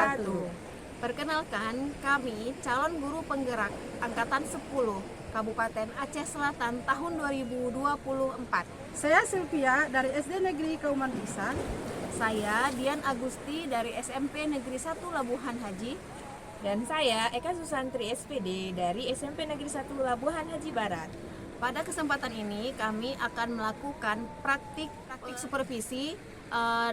wabarakatuh. Perkenalkan, kami calon guru penggerak Angkatan 10 Kabupaten Aceh Selatan tahun 2024. Saya Sylvia dari SD Negeri Kauman Pisan. Saya Dian Agusti dari SMP Negeri 1 Labuhan Haji. Dan saya Eka Susantri SPD dari SMP Negeri 1 Labuhan Haji Barat. Pada kesempatan ini kami akan melakukan praktik supervisi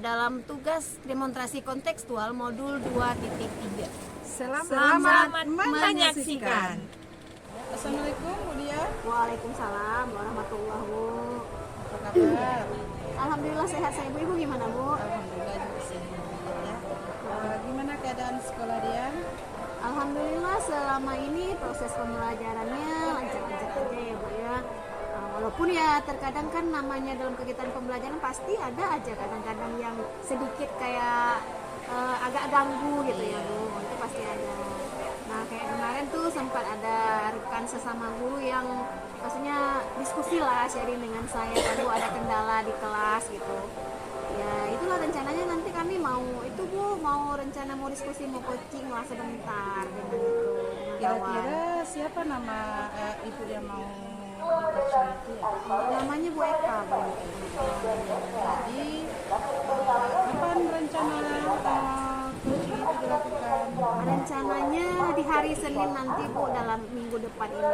dalam tugas demonstrasi kontekstual modul 2.3. Selamat menyaksikan. Assalamualaikum Bu Dia. Waalaikumsalam warahmatullahi wabarakatuh. Apa kabar? Alhamdulillah sehat. Saya Ibu gimana Bu? Alhamdulillah juga sehat ya. Gimana keadaan sekolah dia? Alhamdulillah selama ini proses pembelajarannya lancar-lancar aja ya Bu ya. Walaupun ya terkadang kan namanya dalam kegiatan pembelajaran pasti ada aja kadang-kadang yang sedikit kayak agak ganggu gitu ya Bu. Itu pasti ada. Nah kayak kemarin tuh sempat ada rekan sesama guru yang maksudnya diskusi lah sharing dengan saya kalau ada kendala di kelas gitu. Ya itulah rencananya nanti kami mau itu Bu mau rencana mau diskusi mau coaching lah sebentar dengan itu dengan kawan. Kira-kira siapa nama ibu yang mau di-coaching itu ya? Namanya Bu Eka Bu. Jadi kapan rencana coaching itu dilakukan? Rencananya di hari Senin nanti Bu dalam minggu depan ini.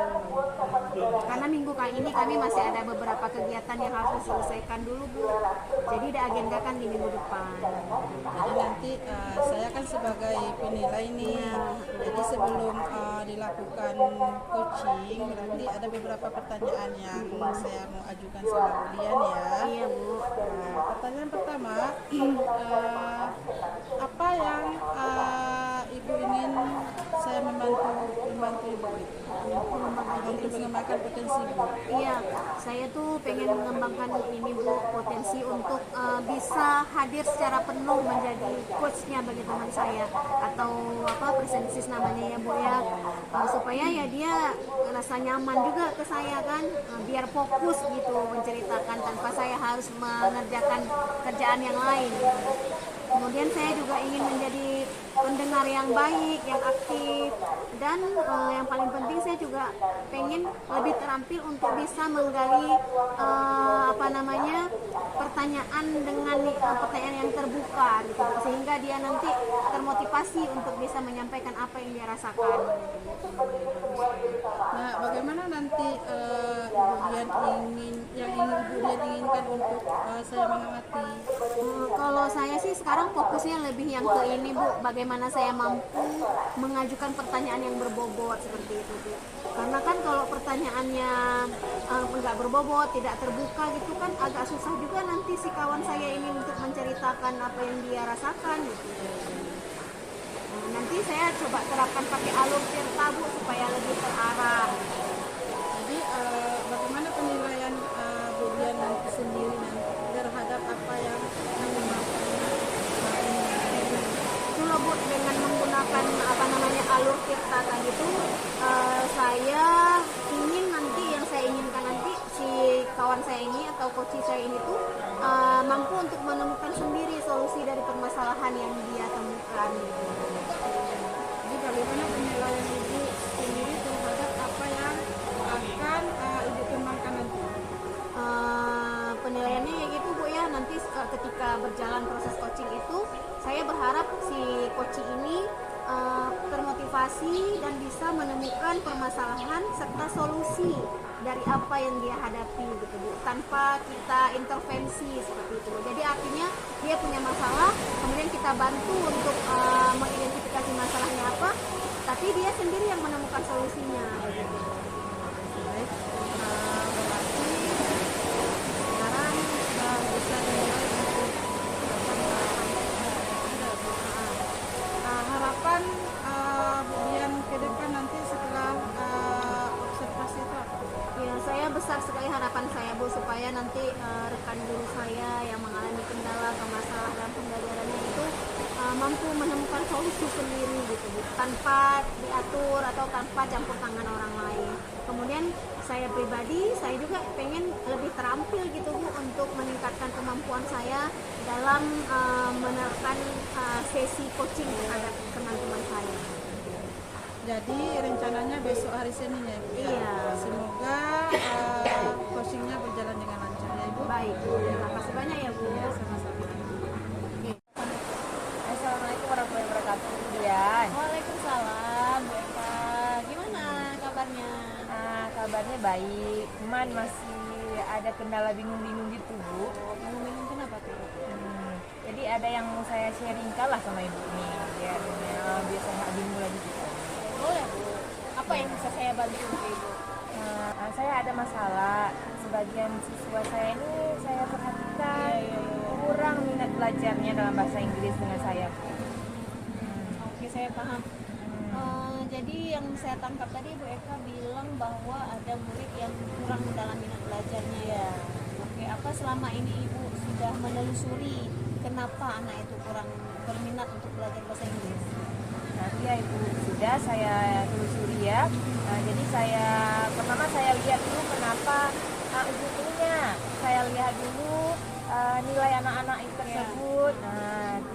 Karena minggu kali ini kami masih ada beberapa kegiatan yang harus diselesaikan dulu Bu. Jadi diagendakan di minggu depan. Jadi nanti saya kan sebagai penilai nih. Jadi sebelum dilakukan coaching berarti ada beberapa pertanyaan yang saya mau ajukan sama Bu Dian ya. Iya Bu. Pertanyaan pertama, apa yang Ibu ingin saya membantu Ibu untuk mengembangkan potensi Ibu? Iya, saya tuh pengen mengembangkan ini Bu, potensi untuk bisa hadir secara penuh menjadi coachnya bagi teman saya atau presensis namanya ya Bu ya, supaya ya dia rasa nyaman juga ke saya kan, biar fokus gitu menceritakan tanpa saya harus mengerjakan kerjaan yang lain. Kemudian saya juga ingin menjadi pendengar yang baik, yang aktif, dan yang paling penting saya juga pengen lebih terampil untuk bisa menggali pertanyaan dengan pertanyaan yang terbuka gitu, sehingga dia nanti termotivasi untuk bisa menyampaikan apa yang dia rasakan. Nah, bagaimana nanti Ibu Dian Ibu Dian inginkan untuk saya mengamati? Kalau saya sih sekarang fokusnya lebih yang ke ini Bu, bagaimana saya mampu mengajukan pertanyaan yang berbobot seperti itu Bu. Karena kan kalau pertanyaannya enggak berbobot, tidak terbuka gitu kan agak susah juga nanti si kawan saya ini untuk menceritakan apa yang dia rasakan gitu. Nanti saya coba terapkan pakai alur cerita Bu supaya lebih terarah. Jadi bagaimana penilaian Bu Dian nanti sendiri terhadap apa yang Itu loh Bu, dengan menggunakan alur cerita tadi itu saya ingin nanti yang saya inginkan nanti si kawan saya ini atau coach saya ini tuh mampu untuk menemukan sendiri solusi dari permasalahan yang dia temukan gitu. Jadi bagaimana penilaian Ibu sendiri terhadap apa yang akan Ibu kembangkan nanti? Penilaiannya ya gitu Bu ya, nanti ketika berjalan proses coaching itu saya berharap si coaching ini termotivasi dan bisa menemukan permasalahan serta solusi dari apa yang dia hadapi gitu Bu, tanpa kita intervensi seperti itu. Jadi artinya dia punya masalah, kemudian kita bantu untuk mengidentifikasi masalahnya apa, tapi dia sendiri yang menemukan solusinya gitu. Baik, berarti sekarang bisa dimulai untuk harapan Bu Dian ke depan nanti setelah observasi itu apa? Ya, saya besar sekali harapan saya Bu, supaya nanti rekan guru saya yang mengalami kendala atau masalah dalam pembelajarannya itu mampu menemukan solusi sendiri gitu Bu, tanpa diatur atau tanpa campur tangan orang lain. kemudian saya pribadi, saya juga pengen lebih terampil gitu Bu untuk meningkatkan kemampuan saya dalam menerapkan sesi coaching terhadap teman-teman saya. Jadi rencananya besok hari Senin ya Ibu? Iya. Semoga coachingnya berjalan dengan lancar ya Ibu. Baik, terima kasih banyak ya Bu. Ya, sama-sama. Assalamualaikum warahmatullahi wabarakatuh. Dian. Waalaikumsalam Bu Eka. Gimana kabarnya? Kabarnya baik, cuman masih ada kendala bingung-bingung gitu Bu. Bingung-bingung kenapa tuh? Jadi ada yang mau saya sharingkan lah sama ibu nih, biar saya nggak bingung lagi gitu. Boleh Bu. Apa yang bisa saya bantu untuk Ibu? Saya ada masalah, sebagian siswa saya ini saya perhatikan kurang minat belajarnya dalam bahasa Inggris dengan saya. Oke, saya paham. Jadi yang saya tangkap tadi Bu Eka bilang bahwa ada murid yang kurang dalam minat belajarnya ya. Oke, apa selama ini Ibu sudah menelusuri kenapa anak itu kurang berminat untuk belajar bahasa Inggris? Iya Ibu, sudah saya telusuri ya. Jadi pertama saya lihat dulu kenapa ujung-ujungnya. Saya lihat dulu nilai anak-anak itu tersebut.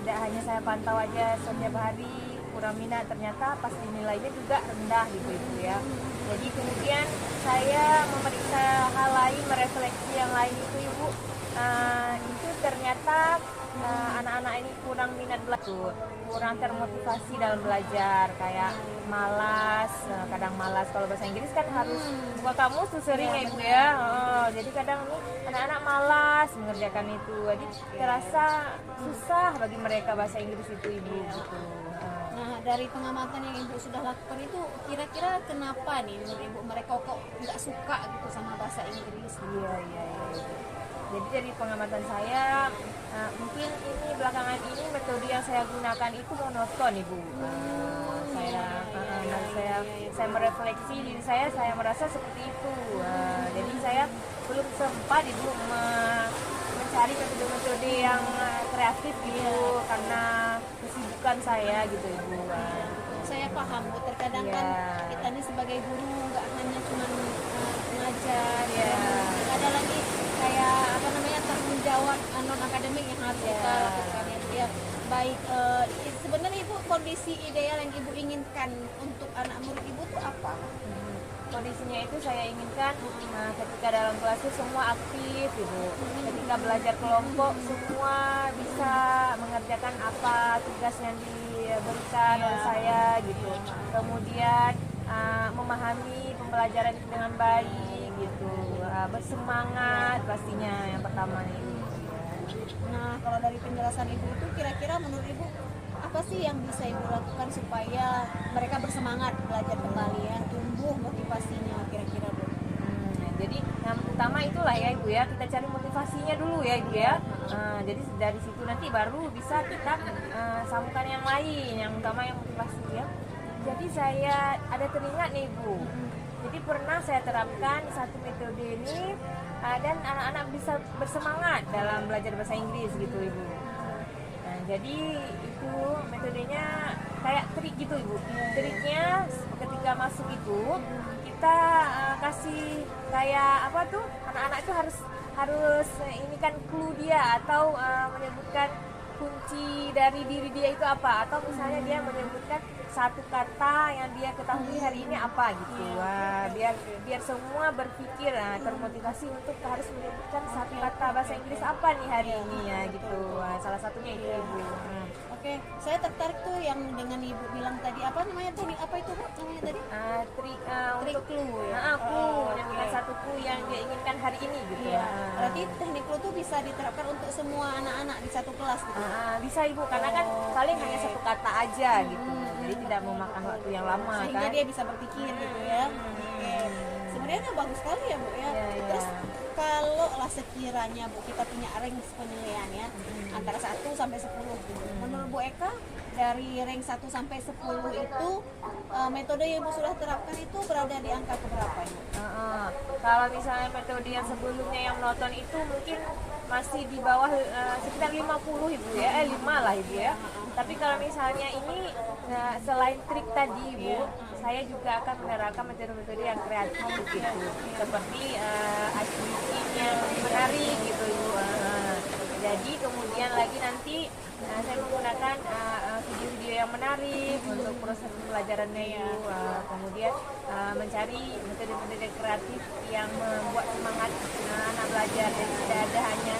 Tidak hanya saya pantau aja setiap hari kurang minat, ternyata pasti nilainya juga rendah gitu Ibu ya. Jadi kemudian saya memeriksa hal lain, merefleksi yang lain itu Ibu. Itu ternyata anak-anak ini kurang minat belajar, kurang termotivasi dalam belajar, kayak malas, kadang malas. Kalau bahasa Inggris kan harus buka kamus tuh sering ya Ibu ya. Jadi kadang nih anak-anak malas mengerjakan itu, jadi terasa susah bagi mereka bahasa Inggris itu Ibu gitu. Nah, dari pengamatan yang Ibu sudah lakukan itu, kira-kira kenapa nih menurut Ibu mereka kok nggak suka gitu sama bahasa Inggris? Iya. Jadi dari pengamatan saya, mungkin ini belakangan ini metode yang saya gunakan itu monoton Ibu. Saya merefleksi diri saya merasa seperti itu. Jadi saya belum sempat Ibu mencari metode-metode yang kreatif gitu karena kesibukan saya gitu Ibu. Saya paham Bu, terkadang kan kita ini sebagai guru nggak hanya cuma ngajar, ada lagi kayak tanggung jawab non akademik yang harus kita lakukan ya. Baik, sebenarnya Ibu kondisi ideal yang Ibu inginkan untuk anak murid Ibu itu apa? Kondisinya itu saya inginkan ketika dalam kelas itu semua aktif Ibu. Ketika belajar kelompok semua bisa mengerjakan apa tugas yang diberikan oleh saya gitu. Kemudian memahami pembelajaran itu dengan baik gitu. Bersemangat pastinya yang pertama ini. Nah, kalau dari penjelasan Ibu itu kira-kira menurut Ibu apa sih yang bisa Ibu lakukan supaya mereka bersemangat belajar kembali ya, tumbuh motivasinya kira-kira Bu? Jadi yang utama itulah ya Ibu ya, kita cari motivasinya dulu ya Ibu ya. Jadi dari situ nanti baru bisa kita sambungkan yang lain, yang utama yang motivasi ya. Jadi saya ada teringat nih Ibu. Jadi pernah saya terapkan satu metode ini dan anak-anak bisa bersemangat dalam belajar bahasa Inggris gitu Ibu. Nah, jadi itu metodenya kayak trik gitu Ibu. Triknya ketika masuk itu kita kasih kayak apa tuh, anak-anak itu harus ini kan clue dia atau menyebutkan kunci dari diri dia itu apa, atau misalnya dia menyebutkan satu kata yang dia ketahui hari ini apa gitu. Biar semua berpikir termotivasi untuk harus menyebutkan satu kata bahasa Inggris apa nih hari ini ya gitu. Salah satunya itu Ibu. Oke, saya tertarik tuh yang dengan Ibu bilang tadi, apa namanya teknik apa itu Bu namanya tadi? Trik Trik untuk clue ya. menyebutkan satu clue yang dia inginkan hari ini gitu. Iya. Berarti teknik clue tuh bisa diterapkan untuk semua anak-anak di satu kelas gitu. Bisa Ibu, karena kan paling hanya satu kata aja gitu. Jadi tidak memakan waktu yang lama Sehingga kan. dia bisa berpikir gitu ya. Oke. Sebenarnya bagus sekali ya Bu ya. Terus kalau lah sekiranya Bu kita punya range penilaian ya antara 1 sampai 10 gitu. Menurut Bu Eka dari range 1 sampai 10 itu metode yang Ibu sudah terapkan itu berada di angka keberapa Ibu? Kalau misalnya metode yang sebelumnya yang monoton itu mungkin masih di bawah sekitar 50 Ibu ya, 5 lah Ibu ya. Tapi kalau misalnya ini selain trik tadi Ibu, saya juga akan menerapkan metode-metode yang kreatif gitu, seperti activity yang menarik gitu Ibu. Jadi kemudian lagi nanti saya menggunakan video-video yang menarik untuk proses pembelajarannya Ibu. Kemudian mencari metode-metode kreatif yang membuat semangat anak belajar. Jadi tidak ada hanya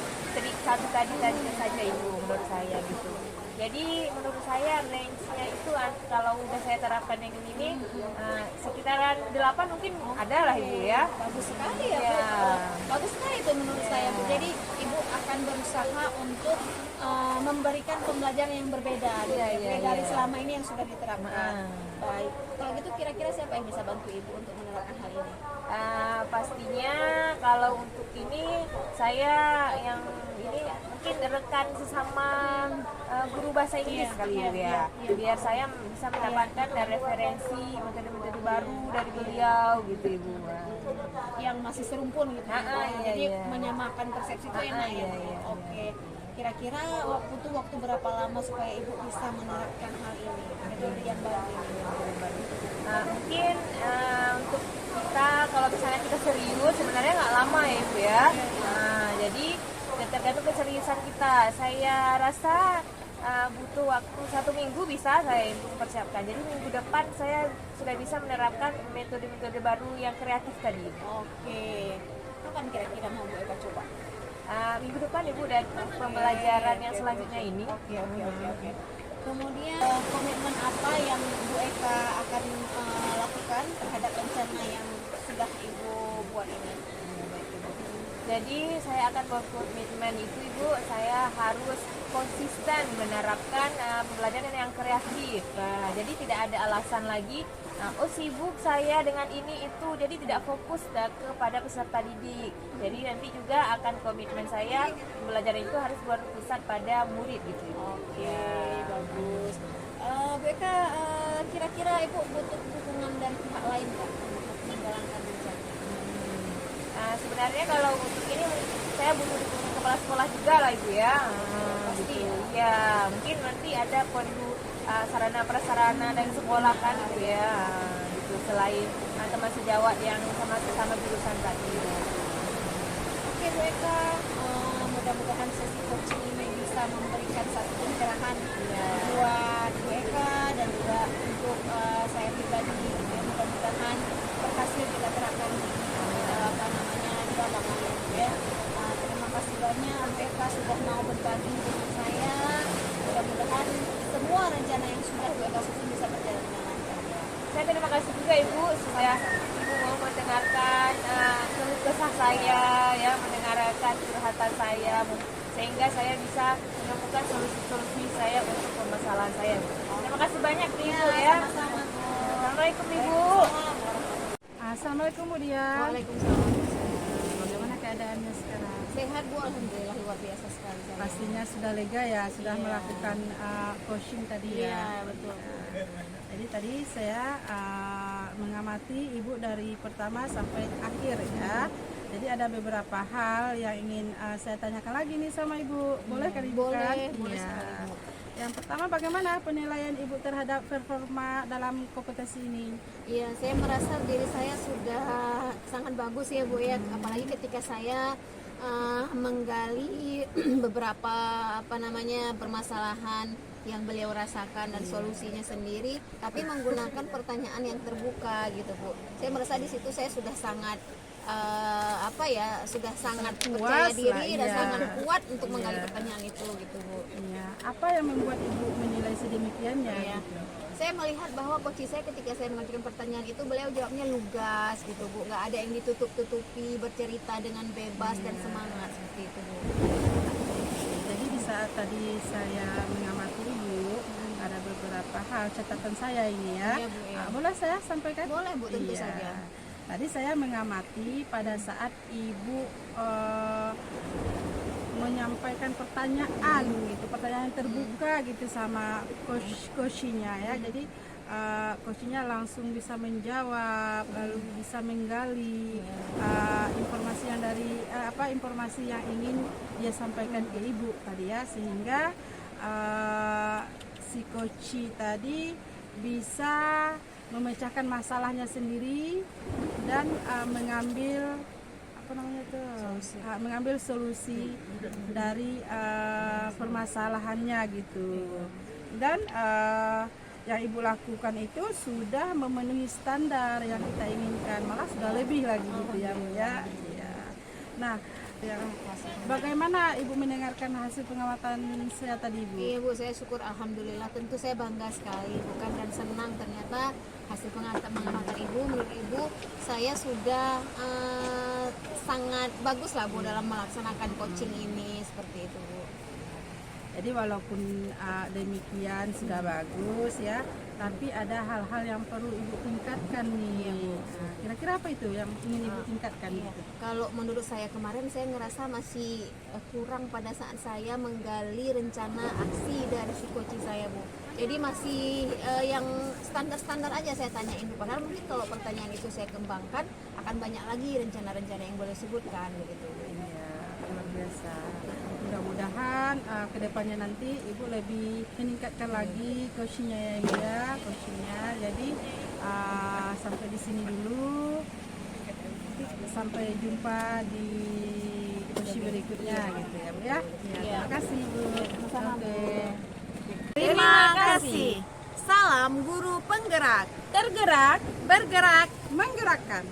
satu tadi saja Ibu menurut saya gitu. Jadi menurut saya range-nya itu kalau udah saya terapkan yang ini sekitaran 8 mungkin ada lah Ibu ya. Bagus sekali ya, Iya. Bu. Bagus sekali itu menurut saya, Bu. Jadi Ibu akan berusaha untuk memberikan pembelajaran yang berbeda Iya, gitu, iya, dari iya. selama ini yang sudah diterapkan. Ah. Baik. Kalau gitu kira-kira siapa yang bisa bantu Ibu untuk menerapkan hal ini? Pastinya kalau untuk ini saya yang ini mungkin rekan sesama guru bahasa Inggris kali ya, biar saya bisa mendapatkan dari referensi metode-metode baru dari beliau gitu Ibu. Yang masih serumpun gitu. Iya, Jadi iya. menyamakan persepsi itu enak ya. Iya, iya. Oke. Kira-kira butuh waktu berapa lama supaya Ibu bisa menerapkan hal ini? Metode yang baru ini. Mungkin untuk kita kalau misalnya kita serius sebenarnya nggak lama ya Ibu ya. Jadi tergantung keseriusan kita. Saya rasa butuh waktu 1 minggu bisa saya persiapkan. Jadi minggu depan saya sudah bisa menerapkan metode-metode baru yang kreatif tadi. Oke. Kapan kira-kira mau Bu Eka coba? Minggu depan Ibu dan pembelajaran yang selanjutnya ini. Oke. Kemudian komitmen apa yang Bu Eka akan lakukan terhadap rencana yang sudah Ibu buat ini? Jadi saya akan buat komitmen itu Ibu, saya harus konsisten menerapkan pembelajaran yang kreatif. Jadi tidak ada alasan lagi, oh sibuk saya dengan ini itu, jadi tidak fokus kepada peserta didik. Jadi nanti juga akan komitmen saya pembelajaran itu harus berpusat pada murid gitu. Oke, bagus. Bu Eka, kira-kira Ibu butuh dukungan dari pihak lain nggak untuk menjalankan rencana? Sebenarnya kalau untuk ini saya butuh dukungan kepala sekolah juga lah Ibu ya. Pasti Gitu. Ya, mungkin nanti ada perlu sarana prasarana dari sekolah kan Ibu ya. Gitu selain teman sejawat yang sama jurusan tadi. Oke Bu Eka, mudah-mudahan sesi coaching ini bisa memberikan satu pencerahan buat Bu Eka dan juga untuk saya pribadi. Ya, mudah-mudahan berhasil kita terapkan di lapangan ya. Terima kasih banyak Bu Eka sudah mau berbagi dengan saya. Mudah-mudahan semua rencana yang sudah Bu Eka susun bisa berjalan dengan lancar ya. Saya terima kasih juga Ibu supaya Ibu mau mendengarkan keluh kesah saya ya, mendengarkan curhatan saya sehingga saya bisa menemukan solusi-solusi saya untuk permasalahan saya. Terima kasih banyak Ibu ya. Sama-sama. Assalamualaikum Ibu. Assalamualaikum Bu Dia. Waalaikumsalam. Bagaimana keadaannya sekarang? Sehat Bu, alhamdulillah luar biasa sekali saya. Pastinya sudah lega ya, sudah melakukan coaching tadi Iya, ya. betul. Jadi tadi saya mengamati Ibu dari pertama sampai akhir ya. Jadi ada beberapa hal yang ingin saya tanyakan lagi nih sama Ibu. Boleh kan Ibu? Boleh, kan? boleh Iya. sekali, Bu. Yang pertama bagaimana penilaian Ibu terhadap performa dalam kompetensi ini? Iya, saya merasa diri saya sudah sangat bagus ya Bu ya, apalagi ketika saya menggali beberapa permasalahan yang beliau rasakan dan solusinya sendiri, tapi menggunakan pertanyaan yang terbuka gitu Bu. Saya merasa di situ saya sudah sangat sudah sangat percaya puas diri lah, dan iya. sangat kuat untuk menggali Iya. pertanyaan itu gitu Bu. Iya. Apa yang membuat Ibu menilai sedemikiannya? Iya. Gitu? Saya melihat bahwa coach saya ketika saya mengajukan pertanyaan itu beliau jawabnya lugas gitu Bu, nggak ada yang ditutup-tutupi, bercerita dengan bebas dan semangat seperti itu Bu. Jadi di saat tadi saya mengamati Ibu, ada beberapa hal catatan saya ini ya. Iya, Bu, iya. Boleh saya sampaikan? Boleh Bu, tentu Iya. saja. Tadi saya mengamati pada saat Ibu menyampaikan pertanyaan gitu, pertanyaan terbuka gitu sama coachnya ya. Jadi coachnya langsung bisa menjawab, lalu bisa menggali informasi yang dari informasi yang ingin dia sampaikan ke Ibu tadi ya, sehingga si coach tadi bisa memecahkan masalahnya sendiri dan mengambil apa namanya itu mengambil solusi dari permasalahannya gitu. Dan yang ibu lakukan itu sudah memenuhi standar yang kita inginkan, malah sudah lebih lagi gitu ya Bu ya. Ya. Nah, bagaimana Ibu mendengarkan hasil pengamatan saya tadi Bu? Iya Bu, saya syukur alhamdulillah. Tentu saya bangga sekali, bukan, dan senang ternyata hasil pengamatan Ibu, menurut Ibu saya sudah sangat bagus lah Bu dalam melaksanakan coaching ini, seperti itu Bu. Jadi walaupun demikian sudah bagus ya, tapi ada hal-hal yang perlu Ibu tingkatkan nih. Nah, kira-kira apa itu yang ingin Ibu tingkatkan? Iya. Gitu? Kalau menurut saya kemarin saya ngerasa masih kurang pada saat saya menggali rencana aksi dari si coaching saya Bu. Jadi masih yang standar-standar aja saya tanyain Bu. Padahal mungkin kalau pertanyaan itu saya kembangkan akan banyak lagi rencana-rencana yang boleh sebutkan begitu. Iya, luar biasa. Mudah-mudahan kedepannya nanti Ibu lebih meningkatkan lagi coachingnya ya Ibu ya, coachingnya. Jadi sampai di sini dulu. Sampai jumpa di coaching berikutnya gitu ya Bu ya. Terima kasih Bu. Terima kasih. Salam guru penggerak. Tergerak, bergerak, menggerakkan.